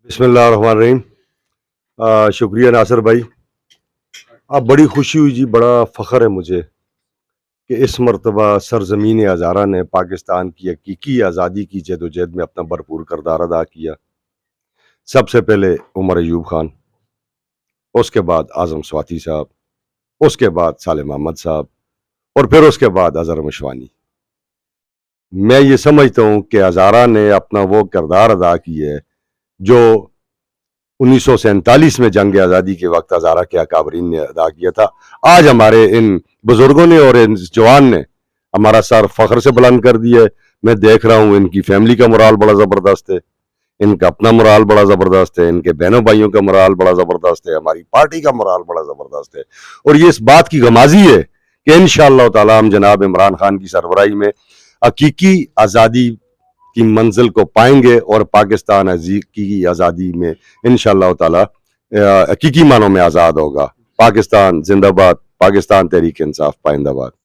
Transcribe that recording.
बिस्मिल्लाहिर्रहमानिर्रहीम। शुक्रिया नासिर भाई। अब बड़ी खुशी हुई जी, बड़ा फ़ख्र है मुझे कि इस मरतबा सरज़मीन हज़ारा ने पाकिस्तान की हकीकी आज़ादी की जदोजहद में अपना भरपूर किरदार अदा किया। सबसे पहले उमर अयूब खान, उसके बाद आज़म स्वाति साहब, उसके बाद सालेह महमद साहब और फिर उसके बाद अज़हर मशवानी। मैं ये समझता हूँ कि हज़ारा ने अपना वो किरदार अदा किया है जो 1947 में जंग आज़ादी के वक्त हज़ारा के अकाबरीन ने अदा किया था। आज हमारे इन बुजुर्गों ने और इन जवान ने हमारा सर फख्र से बुलंद कर दिया है। मैं देख रहा हूँ इनकी फैमिली का मोराल बड़ा ज़बरदस्त है, इनका अपना मोराल बड़ा ज़बरदस्त है, इनके बहनों भाइयों का मोराल बड़ा ज़बरदस्त है, हमारी पार्टी का मोराल बड़ा ज़बरदस्त है। और ये इस बात की गमाजी है कि इंशाअल्लाह ताला हम जनाब इमरान खान की सरबराही में हकीकी आज़ादी की मंजिल को पाएंगे और पाकिस्तान की आज़ादी में इंशाअल्लाह ताला हकीकी मानों में आज़ाद होगा। पाकिस्तान जिंदाबाद, पाकिस्तान तहरीक इंसाफ पाइंदाबाद।